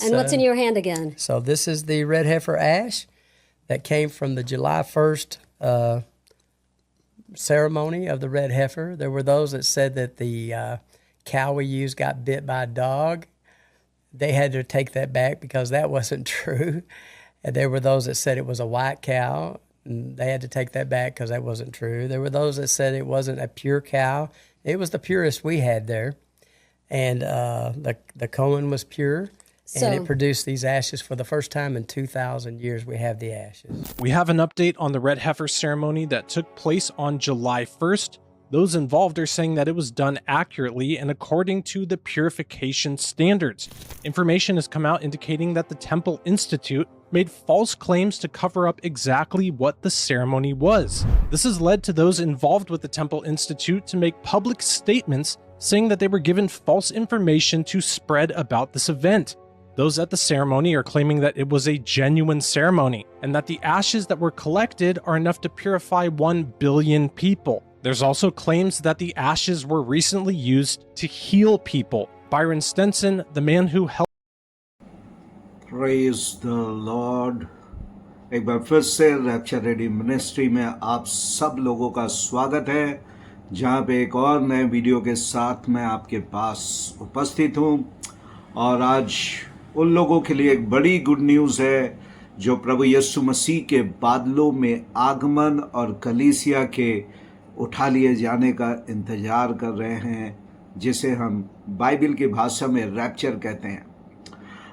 And what's in your hand again? So this is the red heifer ash that came from the July 1st ceremony of the red heifer. There were those that said that the cow we used got bit by a dog. They had to take that back because that wasn't true. And there were those that said it was a white cow. And they had to take that back because that wasn't true. There were those that said it wasn't a pure cow. It was the purest we had there. And the Cohen was pure. And it produced these ashes for the first time in 2,000 years. We have the ashes. We have an update on the red heifer ceremony that took place on July 1st. Those involved are saying that it was done accurately and according to the purification standards. Information has come out indicating that the Temple Institute made false claims to cover up exactly what the ceremony was. This has led to those involved with the Temple Institute to make public statements saying that they were given false information to spread about this event. Those at the ceremony are claiming that it was a genuine ceremony and that the ashes that were collected are enough to purify 1 billion people. There's also claims that the ashes were recently used to heal people. Byron Stenson, the man who helped. Praise the Lord. एक बार फिर से rapture ready ministry में आप सब लोगों का स्वागत है, जहां पे एक और नए वीडियो के साथ मैं आपके पास उपस्थित हूं। और आज उन लोगों के लिए एक बड़ी गुड न्यूज़ है जो प्रभु यीशु मसीह के बादलों में आगमन और कलीसिया के उठा लिए जाने का इंतज़ार कर रहे हैं, जिसे हम बाइबल की भाषा में रैप्चर कहते हैं।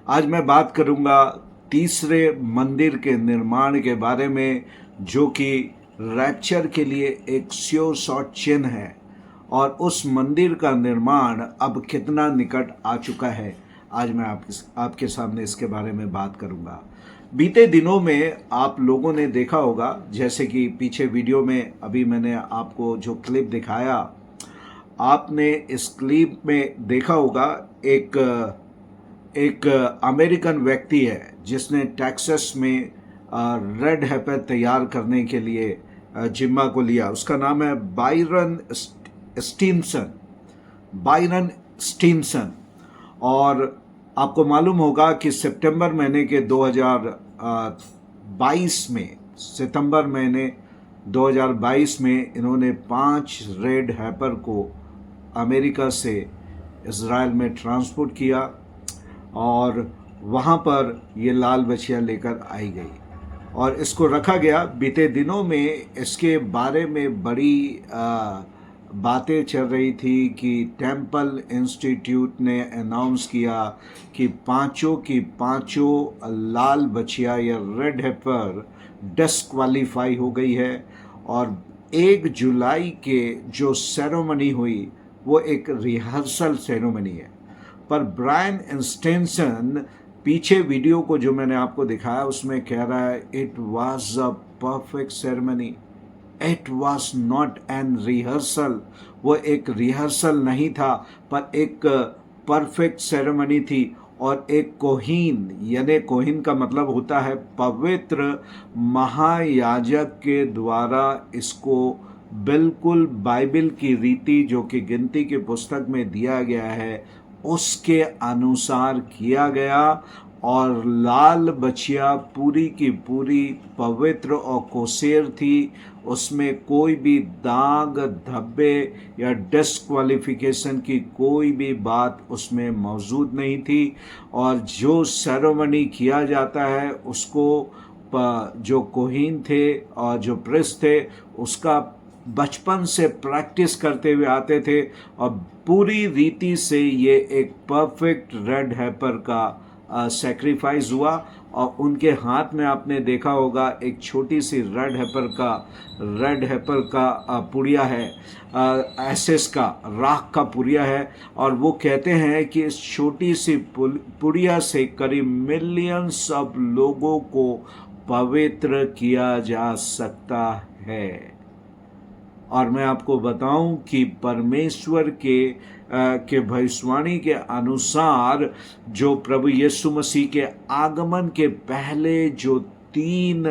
आज मैं बात करूंगा तीसरे मंदिर के निर्माण के बारे में, जो कि रैप्चर के लिए एक श्योर शॉट चिन्ह है, और उस मंदिर का निर्माण अब कितना निकट आ चुका है। आज मैं आपके सामने इसके बारे में बात करूंगा। बीते दिनों में आप लोगों ने देखा होगा, जैसे कि पीछे वीडियो में अभी मैंने आपको जो क्लिप दिखाया, आपने इस क्लिप में देखा होगा एक अमेरिकन व्यक्ति है जिसने टेक्सास में रेड heifer तैयार करने के लिए जिम्मा को लिया। उसका नाम है बायरन स्टीनसन। और आपको मालूम होगा कि सितंबर महीने के 2022 में, सितंबर महीने 2022 में इन्होंने 5 रेड heifer को अमेरिका से इज़राइल में ट्रांसपोर्ट किया और वहाँ पर ये लाल बछिया लेकर आई गई और इसको रखा गया। बीते दिनों में इसके बारे में बड़ी बातें चल रही थी कि टेम्पल इंस्टीट्यूट ने अनाउंस किया कि पांचों की पांचों लाल बछिया या रेड heifer डिस्क्वालीफाई हो गई है। और 1 जुलाई के जो सेरेमनी हुई वो एक रिहर्सल सेरेमनी है। पर ब्रायन स्टेनसन पीछे वीडियो को जो मैंने आपको दिखाया उसमें कह रहा है it was a perfect ceremony, it was not an rehearsal. वो एक रिहर्सल नहीं था पर एक परफेक्ट सेरेमनी थी। और एक कोहीन, यानी कोहीन का मतलब होता है पवित्र महायाजक के द्वारा इसको बिल्कुल बाइबल की रीति जो कि गिनती की पुस्तक में दिया गया है उसके अनुसार किया गया। और लाल बछिया पूरी की पूरी पवित्र और कोसेर थी, उसमें कोई भी दाग धब्बे या डिस्क्वालिफिकेशन की कोई भी बात उसमें मौजूद नहीं थी। और जो सेरेमनी किया जाता है उसको जो कोहीन थे और जो प्रिस्ट थे उसका बचपन से प्रैक्टिस करते हुए आते थे और पूरी रीति से ये एक परफेक्ट रेड heifer का सैक्रिफाइस हुआ। और उनके हाथ में आपने देखा होगा एक छोटी सी रेड heifer का पुड़िया है, एसेस का राख का पुड़िया है। और वो कहते हैं कि इस छोटी सी पुड़िया से करीब मिलियंस ऑफ लोगों को पवित्र किया जा सकता है। और मैं आपको बताऊं कि परमेश्वर के भविष्यवाणी के अनुसार जो प्रभु यीशु मसीह के आगमन के पहले जो 3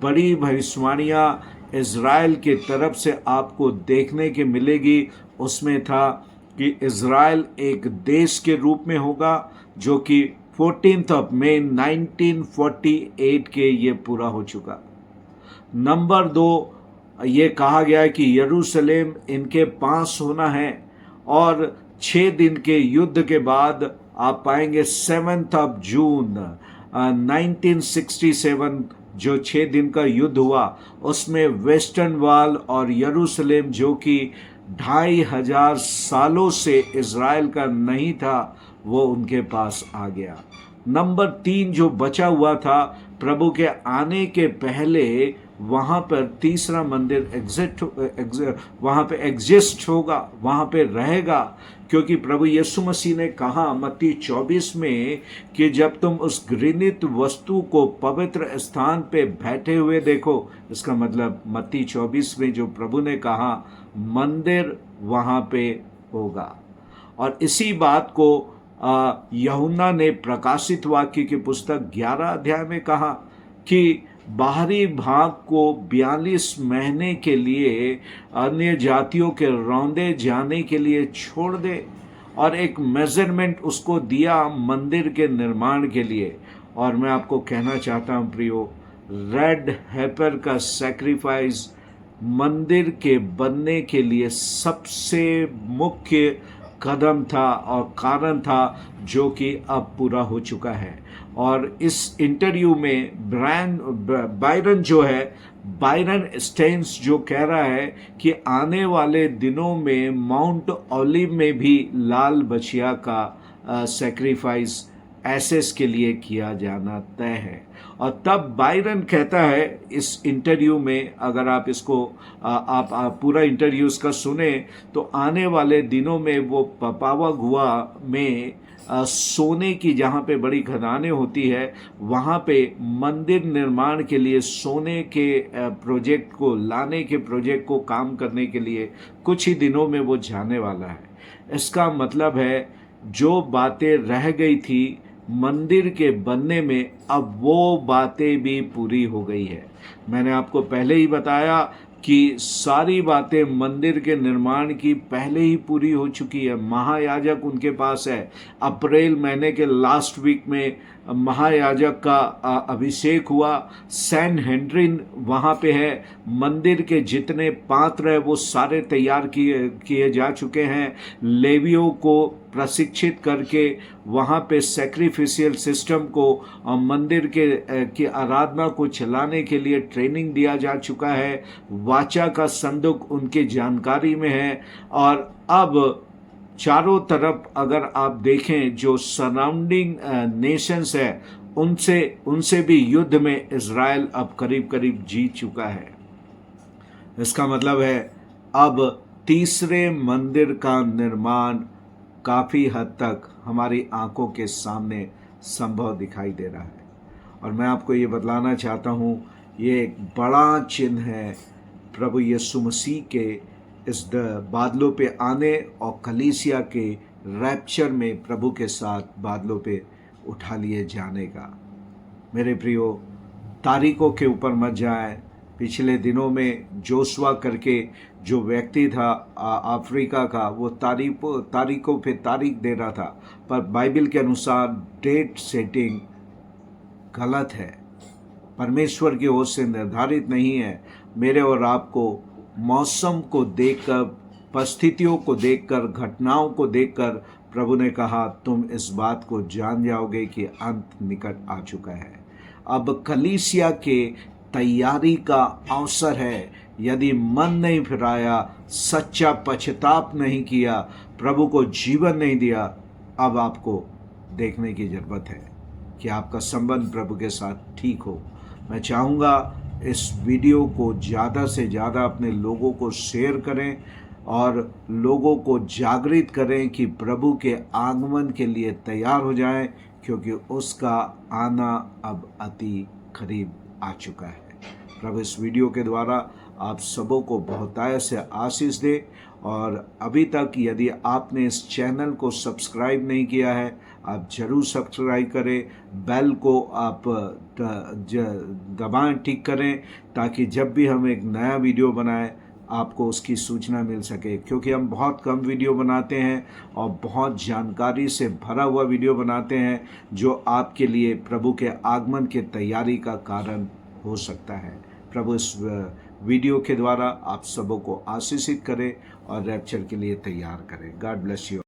बड़ी भविष्यवाणियां इज़राइल के तरफ से आपको देखने के मिलेगी, उसमें था कि इज़राइल एक देश के रूप में होगा जो कि 14th ऑफ मई 1948 के ये पूरा हो चुका। नंबर 2, ये कहा गया है कि यरूशलेम इनके पास होना है, और 6 दिन के युद्ध के बाद आप पाएंगे 7th ऑफ जून 1967 जो 6 दिन का युद्ध हुआ, उसमें वेस्टर्न वॉल और यरूशलेम जो कि 2500 सालों से इज़राइल का नहीं था, वो उनके पास आ गया। नंबर 3 जो बचा हुआ था, प्रभु के आने के पहले वहाँ पर तीसरा मंदिर वहाँ पे एग्जिस्ट होगा, वहाँ पे रहेगा, क्योंकि प्रभु यीशु मसीह ने कहा मत्ती 24 में कि जब तुम उस घृणित वस्तु को पवित्र स्थान पे बैठे हुए देखो, इसका मतलब मत्ती 24 में जो प्रभु ने कहा मंदिर वहाँ पे होगा। और इसी बात को यूहन्ना ने प्रकाशित वाक्य की पुस्तक 11 अध्याय में कहा कि बाहरी भाग को 42 महीने के लिए अन्य जातियों के रौंदे जाने के लिए छोड़ दे, और एक मेजरमेंट उसको दिया मंदिर के निर्माण के लिए। और मैं आपको कहना चाहता हूँ प्रियो, रेड हेपर का सैक्रिफाइस मंदिर के बनने के लिए सबसे मुख्य कदम था और कारण था, जो कि अब पूरा हो चुका है। और इस इंटरव्यू में बायरन स्टेन्स जो कह रहा है कि आने वाले दिनों में माउंट ओलिव में भी लाल बछिया का सैक्रिफाइस एसेस के लिए किया जाना तय है। और तब बायरन कहता है इस इंटरव्यू में, अगर आप इसको आप पूरा इंटरव्यू इसका सुने, तो आने वाले दिनों में वो पपावा गुआ में सोने की जहाँ पे बड़ी खदानें होती है, वहाँ पे मंदिर निर्माण के लिए सोने के प्रोजेक्ट को लाने के प्रोजेक्ट को काम करने के लिए कुछ ही दिनों में वो जाने वाला है। इसका मतलब है जो बातें रह गई थी मंदिर के बनने में, अब वो बातें भी पूरी हो गई है। मैंने आपको पहले ही बताया कि सारी बातें मंदिर के निर्माण की पहले ही पूरी हो चुकी है। महायाजक उनके पास है। अप्रैल महीने के लास्ट वीक में महायाजक का अभिषेक हुआ। सैन हेनरिन वहाँ पे है। मंदिर के जितने पात्र हैं वो सारे तैयार किए जा चुके हैं। लेवियों को प्रशिक्षित करके वहाँ पे सैक्रिफिशियल सिस्टम को मंदिर की आराधना को चलाने के लिए ट्रेनिंग दिया जा चुका है। वाचा का संदूक उनकी जानकारी में है। और अब चारों तरफ अगर आप देखें जो सराउंडिंग नेशंस है, उनसे भी युद्ध में इज़राइल अब करीब करीब जीत चुका है। इसका मतलब है अब तीसरे मंदिर का निर्माण काफ़ी हद तक हमारी आंखों के सामने संभव दिखाई दे रहा है। और मैं आपको ये बतलाना चाहता हूँ, ये एक बड़ा चिन्ह है प्रभु यीशु मसीह के इस बादलों पे आने और कलीसिया के रैप्चर में प्रभु के साथ बादलों पे उठा लिए जाने का। मेरे प्रियो, तारीखों के ऊपर मत जाएं। पिछले दिनों में जोशुआ करके जो व्यक्ति था अफ्रीका का, वो तारीखों पे तारीख दे रहा था, पर बाइबल के अनुसार डेट सेटिंग गलत है, परमेश्वर की ओर से निर्धारित नहीं है। मेरे और आपको मौसम को देखकर, परिस्थितियों को देखकर, घटनाओं को देखकर प्रभु ने कहा तुम इस बात को जान जाओगे कि अंत निकट आ चुका है। अब कलीसिया के तैयारी का अवसर है। यदि मन नहीं फिराया, सच्चा पश्चाताप नहीं किया, प्रभु को जीवन नहीं दिया, अब आपको देखने की ज़रूरत है कि आपका संबंध प्रभु के साथ ठीक हो। मैं चाहूँगा इस वीडियो को ज़्यादा से ज़्यादा अपने लोगों को शेयर करें और लोगों को जागृत करें कि प्रभु के आगमन के लिए तैयार हो जाएं, क्योंकि उसका आना अब अति करीब आ चुका है। प्रभु इस वीडियो के द्वारा आप सबों को बहुतायत से आशीष दे। और अभी तक यदि आपने इस चैनल को सब्सक्राइब नहीं किया है, आप ज़रूर सब्सक्राइब करें, बेल को आप दबाएं, टिक करें, ताकि जब भी हम एक नया वीडियो बनाएं आपको उसकी सूचना मिल सके, क्योंकि हम बहुत कम वीडियो बनाते हैं और बहुत जानकारी से भरा हुआ वीडियो बनाते हैं जो आपके लिए प्रभु के आगमन के तैयारी का कारण हो सकता है। प्रभु इस वीडियो के द्वारा आप सबों को आशीषित करे और रैप्चर के लिए तैयार करें। God bless you.